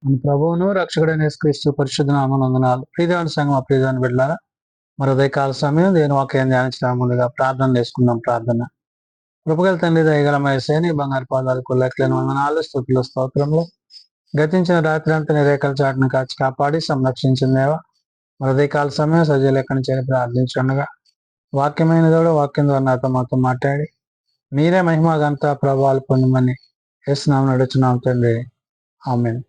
మన ప్రభువును రక్షకుడైన యేసుక్రీస్తు పరిశుద్ధ నామమున వందనాలు. ప్రియదేవుని సంఘం ప్రియదేవుని బిడ్డలారా, మరి ఉదయకాల సమయం దేవుని వాక్యం ధ్యానించడం ముందుగా ప్రార్థన చేసుకుందాం. ప్రార్థన. కృపగల తండ్రి, దయగల యేసయ్య, నీ బంగారు పాదాలకు లెక్కలేని వందనాలు, స్తుతులు, స్తోత్రములు. గతించిన రాత్రి అంతా నీ రేఖల చాటును కాచి కాపాడి సంరక్షించిన దేవా, మరి ఉదయకాల సమయం సజీవ లెక్కన చేరి ప్రార్థించుండగా వాక్యమైన దేవుడు వాక్యం ద్వారా నాతో మాతో మాట్లాడి మీరే మహిమ గంత ప్రభావాలు పొందమని యేసునామమున అడుగుచున్నాం తండ్రి. ఆమేన్.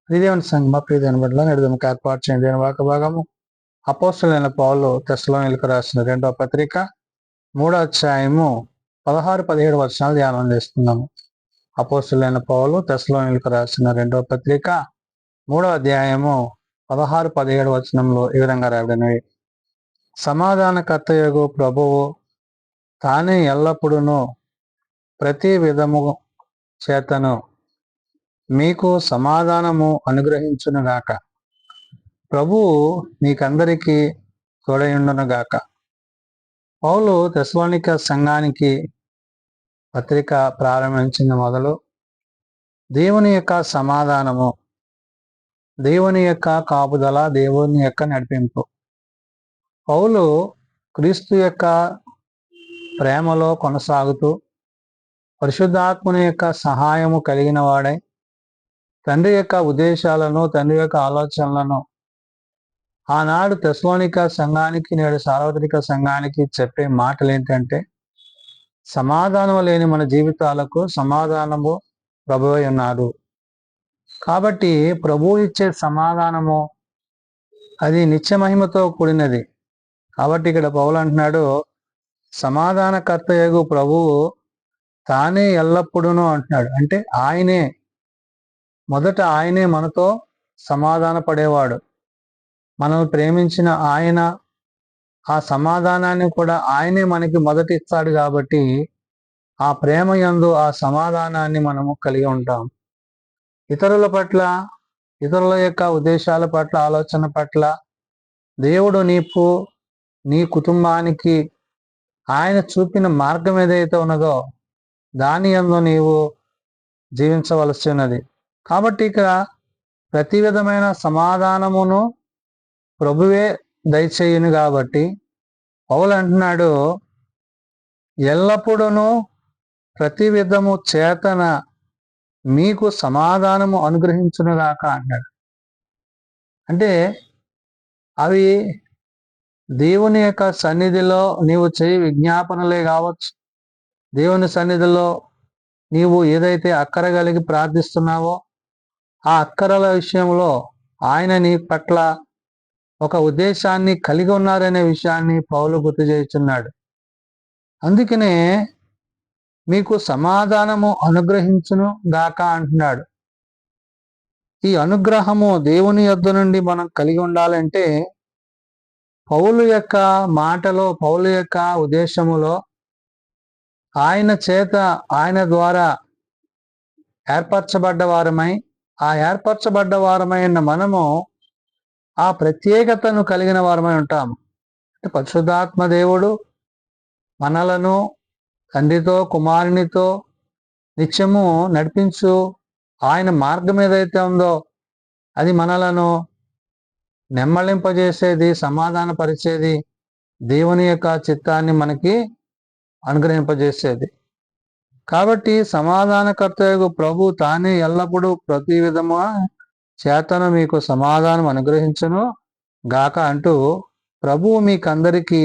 ప్రియదేవుని సంఘమ ప్రియదేవుని బిడ్డలారా, నేడు ఏర్పాటు చేయని దేవుని వాక్య భాగము అపోస్తలుడైన పౌలు తెస్సలోనికీయులకు రాసిన 2వ పత్రిక 3వ అధ్యాయము 16-17 వచనాలు ధ్యానం చేస్తున్నాము. అపోస్తలుడైన పౌలు తెస్సలోనికీయులకు రాసిన 2వ పత్రిక 3వ అధ్యాయము 16-17 వచనంలో ఈ విధంగా రాయబడినవి. సమాధానకర్తయగు ప్రభువు తానే ఎల్లప్పుడూ ప్రతి విధము చేతను మీకు సమాధానము అనుగ్రహించునుగాక. ప్రభువు మీకందరికీ తోడయుండునుగాక. పౌలు తెస్సలోనిక సంఘానికి పత్రిక ప్రారంభించిన మొదలు దేవుని యొక్క సమాధానము, దేవుని యొక్క కాపుదల, దేవుని యొక్క నడిపింపు. పౌలు క్రీస్తు యొక్క ప్రేమలో కొనసాగుతూ పరిశుద్ధాత్ముని యొక్క సహాయము కలిగిన వాడై తండ్రి యొక్క ఉద్దేశాలను, తండ్రి యొక్క ఆలోచనలను ఆనాడు తెస్సలోనిక సంఘానికి, నేడు సార్వత్రిక సంఘానికి చెప్పే మాటలు ఏంటంటే, సమాధానం లేని మన జీవితాలకు సమాధానము ప్రభువై ఉన్నారు. కాబట్టి ప్రభువు ఇచ్చే సమాధానము అది నిత్య మహిమతో కూడినది. కాబట్టి ఇక్కడ పౌలు అంటున్నాడు, సమాధానకర్తయగు ప్రభువు తానే ఎల్లప్పుడూ అంటున్నాడు. అంటే ఆయనే మనతో సమాధాన పడేవాడు. మనల్ని ప్రేమించిన ఆయన ఆ సమాధానాన్ని కూడా ఆయనే మనకి మొదట ఇస్తాడు. కాబట్టి ఆ ప్రేమ యందు ఆ సమాధానాన్ని మనము కలిగి ఉంటాం. ఇతరుల పట్ల, ఇతరుల యొక్క ఉద్దేశాల పట్ల, ఆలోచన పట్ల దేవుడు నీ కుటుంబానికి ఆయన చూపిన మార్గం ఏదైతే ఉన్నదో దాని యందు నీవు జీవించవలసి ఉన్నది. కాబట్టి ఇక్కడ ప్రతి విధమైన సమాధానమును ప్రభువే దయచేయును. కాబట్టి పౌలు అంటున్నాడు, ఎల్లప్పుడూ ప్రతి విధము చేతన మీకు సమాధానము అనుగ్రహించునుగాక అంటాడు. అంటే అవి దేవుని యొక్క సన్నిధిలో నీవు చేయి విజ్ఞాపనలే కావచ్చు, దేవుని సన్నిధిలో నీవు ఏదైతే అక్కర కలిగి ప్రార్థిస్తున్నావో ఆ అక్కరల విషయంలో ఆయన నీ పట్ల ఒక ఉద్దేశాన్ని కలిగి ఉన్నారనే విషయాన్ని పౌలు గుర్తు చేస్తున్నాడు. అందుకనే మీకు సమాధానము అనుగ్రహించును గాక అంటున్నాడు. ఈ అనుగ్రహము దేవుని యొద్ద నుండి మనం కలిగి ఉండాలంటే పౌలు యొక్క మాటలో, పౌలు యొక్క ఉద్దేశములో ఆయన చేత, ఆయన ద్వారా ఏర్పరచబడ్డ వారమై, ఆ ఏర్పరచబడ్డ వారమైన మనము ఆ ప్రత్యేకతను కలిగిన వారమై ఉంటాము. అంటే పరిశుద్ధాత్మ దేవుడు మనలను తండ్రితో, కుమారునితో నిత్యము నడిపించు ఆయన మార్గం ఏదైతే ఉందో అది మనలను నెమ్మళింపజేసేది, సమాధానపరిచేది, దేవుని యొక్క చిత్తాన్ని మనకి అనుగ్రహింపజేసేది. కాబట్టి సమాధానకర్తయగు ప్రభు తానే ఎల్లప్పుడూ ప్రతి విధము చేతను మీకు సమాధానం అనుగ్రహించును గాక అంటూ ప్రభువు మీకందరికీ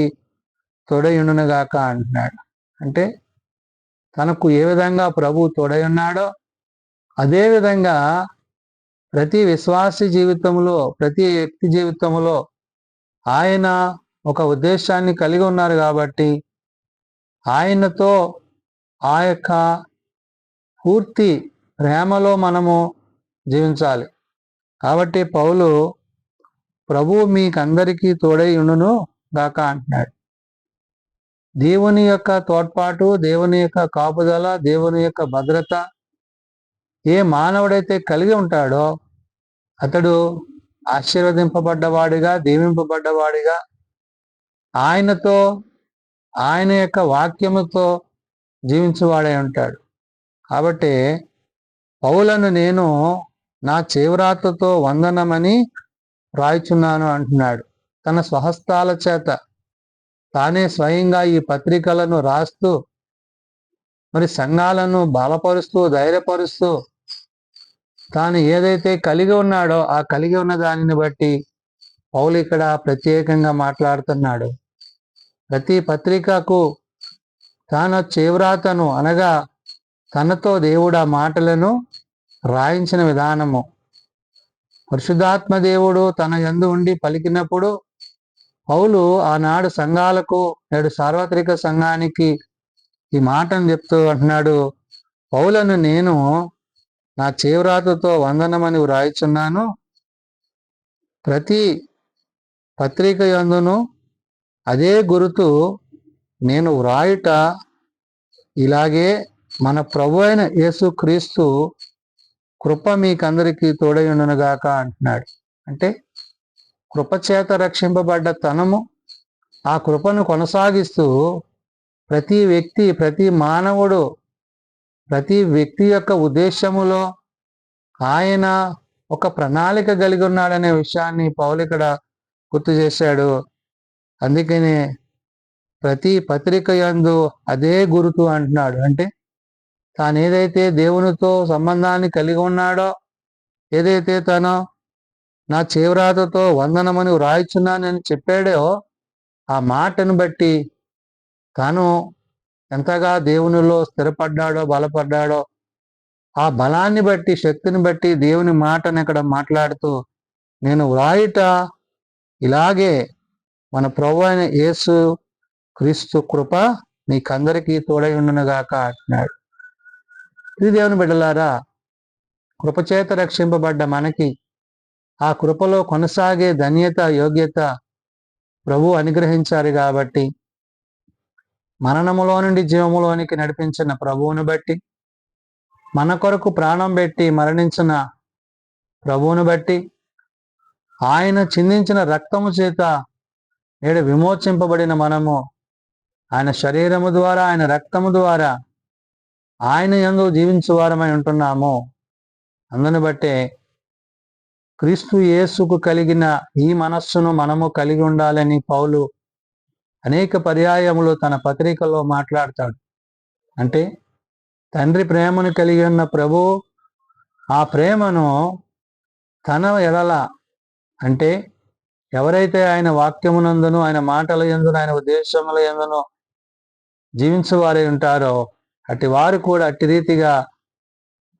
తోడయుండును గాక అంటున్నాడు. అంటే తనకు ఏ విధంగా ప్రభు తోడై ఉన్నాడో అదే విధంగా ప్రతి విశ్వాసి జీవితంలో, ప్రతి వ్యక్తి జీవితంలో ఆయన ఒక ఉద్దేశాన్ని కలిగి ఉన్నారు. కాబట్టి ఆయనతో ఆ యొక్క పూర్తి ప్రేమలో మనము జీవించాలి. కాబట్టి పౌలు ప్రభువు మీకందరికీ తోడై ఉండును గాక అంటున్నాడు. దేవుని యొక్క తోడ్పాటు, దేవుని యొక్క కాపుదల, దేవుని యొక్క భద్రత ఏ మానవుడైతే కలిగి ఉంటాడో అతడు ఆశీర్వదింపబడ్డవాడిగా, దీవింపబడ్డవాడిగా, ఆయనతో, ఆయన యొక్క వాక్యముతో జీవించువాడై ఉంటాడు. కాబట్టి పౌలను నేను నా చేవ్రాతతో వందనమని రాయిచున్నాను అంటున్నాడు. తన స్వహస్తాల చేత తానే స్వయంగా ఈ పత్రికలను రాస్తూ మరి సంఘాలను బలపరుస్తూ ధైర్యపరుస్తూ తాను ఏదైతే కలిగి ఉన్నాడో ఆ కలిగి ఉన్న దానిని బట్టి పౌలు ఇక్కడ ప్రత్యేకంగా మాట్లాడుతున్నాడు. ప్రతి పత్రికకు తాను చేవ్రాతను అనగా తనతో దేవుడు ఆ మాటలను రాయించిన విధానము, పరిశుద్ధాత్మ దేవుడు తన యందు ఉండి పలికినప్పుడు పౌలు ఆనాడు సంఘాలకు నేడు సార్వత్రిక సంఘానికి ఈ మాటను చెప్తూ అంటున్నాడు, పౌలను నేను నా చేవ్రాతతో వందనమని వ్రాయిచున్నాను. ప్రతి పత్రిక యందును అదే గురుతు నేను వ్రాయుట ఇలాగే మన ప్రభు అయిన యేసు క్రీస్తు కృప మీకందరికీ తోడయుండునుగాక అంటున్నాడు. అంటే కృపచేత రక్షింపబడ్డ తనము ఆ కృపను కొనసాగిస్తూ ప్రతి వ్యక్తి, ప్రతి మానవుడు, ప్రతి వ్యక్తి యొక్క ఉద్దేశములో ఆయన ఒక ప్రణాళిక కలిగి ఉన్నాడనే విషయాన్ని పౌలు ఇక్కడ గుర్తు చేశాడు. అందుకనే ప్రతి పత్రిక యందు అదే గురుతు అంటున్నాడు. అంటే తాను ఏదైతే దేవునితో సంబంధాన్ని కలిగి ఉన్నాడో, ఏదైతే తను నా చేవ్రాతతో వందనమని వ్రాయిచున్నానని చెప్పాడో ఆ మాటను బట్టి తాను ఎంతగా దేవునిలో స్థిరపడ్డాడో బలపడ్డాడో ఆ బలాన్ని బట్టి శక్తిని బట్టి దేవుని మాటను ఇక్కడ మాట్లాడుతూ నేను వ్రాయుట ఇలాగే మన ప్రభు అయిన యేసు క్రీస్తు కృప మీకందరికీ తోడై ఉండునుగాక అంటున్నాడు. ఇది దేవుని బిడ్డలారా, కృపచేత రక్షింపబడ్డ మనకి ఆ కృపలో కొనసాగే ధన్యత యోగ్యత ప్రభు అనుగ్రహించారు కాబట్టి మరణములో నుండి జీవములోనికి నడిపించిన ప్రభువును బట్టి, మన కొరకు ప్రాణం పెట్టి మరణించిన ప్రభువును బట్టి, ఆయన చిందించిన రక్తము చేత నేడు విమోచింపబడిన మనము ఆయన శరీరము ద్వారా ఆయన రక్తము ద్వారా ఆయన యందు జీవించువారమై ఉంటున్నాము. అందుని బట్టే క్రీస్తు యేసుకు కలిగిన ఈ మనస్సును మనము కలిగి ఉండాలని పౌలు అనేక పర్యాయములు తన పత్రికలో మాట్లాడతాడు. అంటే తండ్రి ప్రేమను కలిగి ఉన్న ప్రభు ఆ ప్రేమను తన ఎడల, అంటే ఎవరైతే ఆయన వాక్యమునందును ఆయన మాటల యందును ఆయన ఉద్దేశముల యందును జీవించువారై ఉంటారో అట్టి వారు కూడా అట్టి రీతిగా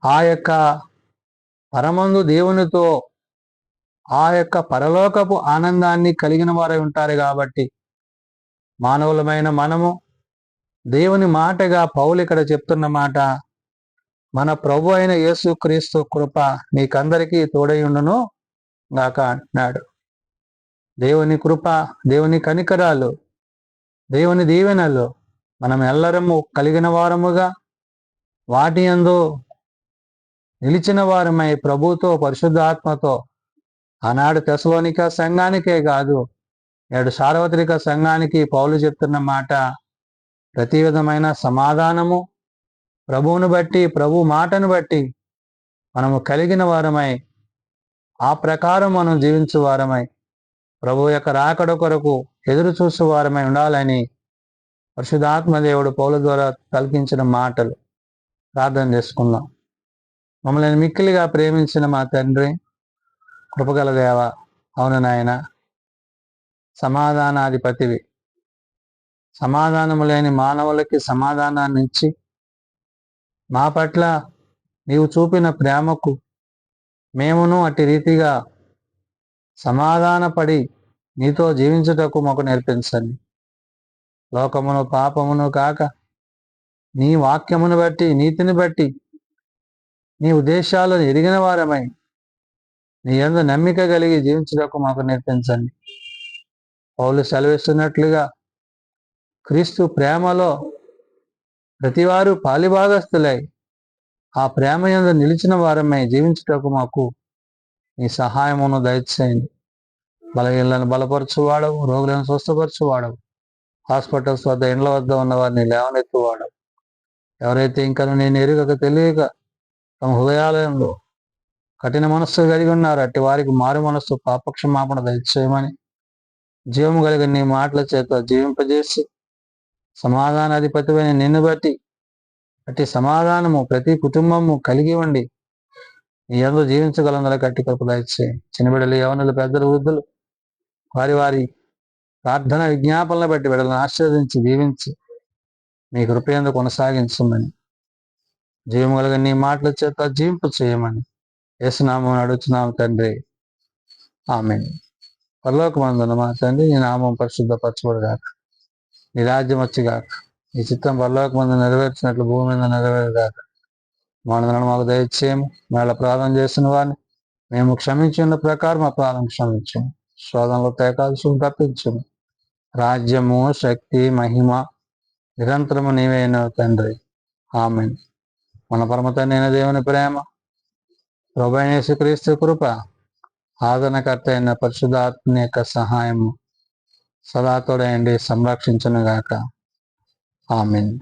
ఆ యొక్క పరమందు దేవునితో ఆ యొక్క పరలోకపు ఆనందాన్ని కలిగిన వారై ఉంటారు. కాబట్టి మానవులమైన మనము దేవుని మాటగా పౌలు ఇక్కడ చెప్తున్న మాట, మన ప్రభు అయిన యేసు క్రీస్తు కృప మీకందరికీ తోడయుండును గాక అంటున్నాడు. దేవుని కృప, దేవుని కనికరాలు, దేవుని దీవెనలు మనం ఎల్లరము కలిగిన వారముగా వాటి యందు నిలిచిన వారమై ప్రభుతో పరిశుద్ధాత్మతో ఆనాడు తెస్సలోనిక సంఘానికే కాదు నేడు సార్వత్రిక సంఘానికి పౌలు చెప్తున్న మాట, ప్రతి విధమైన సమాధానము ప్రభువును బట్టి ప్రభు మాటను బట్టి మనము కలిగిన వారమై ఆ ప్రకారం మనం జీవించు వారమై ప్రభు యొక్క రాకడ కొరకు ఎదురు చూసు వారమై ఉండాలని పరిశుద్ధాత్మ దేవుడు పౌలు ద్వారా పలికించిన మాటలు. ప్రార్థన చేసుకుందాం. మమ్మల్ని మిక్కిలిగా ప్రేమించిన మా తండ్రి, కృపగల దేవ, అవును నాయన, సమాధానాధిపతివి, సమాధానము లేని మానవులకి సమాధానాన్ని ఇచ్చి మా పట్ల నీవు చూపిన ప్రేమకు మేమును అట్టి రీతిగా సమాధానపడి నీతో జీవించుటకు మాకు నేర్పించండి. లోకమును పాపమును కాక నీ వాక్యమును బట్టి నీతిని బట్టి నీ ఉద్దేశాలను ఎరిగిన వారమై నీ యందు నమ్మిక కలిగి జీవించుటకు మాకు నేర్పించండి. పౌలు సెలవిస్తున్నట్లుగా క్రీస్తు ప్రేమలో ప్రతివారు పాలిభాగస్తులై ఆ ప్రేమ యందు నిలిచిన వారమై జీవించుటకు మాకు నీ సహాయమును దయచేయండి. బలహీనలను బలపరచువాడవు, రోగులను స్వస్థపరచువాడవు, హాస్పిటల్స్ వద్ద ఇండ్ల వద్ద ఉన్న వారిని లేవనెత్తువాడవు. ఎవరైతే ఇంకా నేను ఎరుగక తెలియక తమ హృదయాలయంలో కఠిన మనస్సు కలిగి ఉన్నారు, అట్టి వారికి మారు మనస్సు పాపక్షమాపణ దయచేయమని జీవము కలిగిన నీ మాటల చేత జీవింపజేసి సమాధానాధిపతివైన నిన్ను బట్టి అట్టి సమాధానము ప్రతి కుటుంబము కలిగి ఉండి నీ యందు జీవించగలందరూ కట్టి కృప దయచేయి. చిన్నబిడ్డలు, యవనులు, పెద్దలు, వృద్ధులు వారి వారి ప్రార్థన విజ్ఞాపనలు బట్టి బిడ్డలను ఆశీర్వదించి దీవించి మీ కృపయందు కొనసాగించమని జీవము కలిగిన నీ మాటల చేత జీవింపు చేయమని యేసునామం అడుగుతున్నాము తండ్రి, ఆమేన్. పరలోకమందున్న మా తండ్రి, నీ నామం పరిశుద్ధపరచబడుగాక, నీ రాజ్యం వచ్చుగాక, నీ చిత్తం పరలోకమందు నెరవేర్చినట్లు భూమి మీద నెరవేరుగాక. మానవులను మాకు దయచేయము, మేళ ప్రార్థన చేసిన వారిని మేము క్షమించిన ప్రకారం మా ప్రార్థన క్షమించము, శోధనలో తేకాల్సి తప్పించము. రాజ్యము, శక్తి, మహిమ నిరంతరము నీవైన తండ్రి, ఆమేన్. మన పరమ తండ్రి అయిన దేవుని ప్రేమ, ప్రభువైన యేసుక్రీస్తు కృప, ఆదరణకర్త అయిన పరిశుద్ధాత్మ యొక్క సహాయము సదా తోడయండి సంరక్షించునుగాక, ఆమేన్.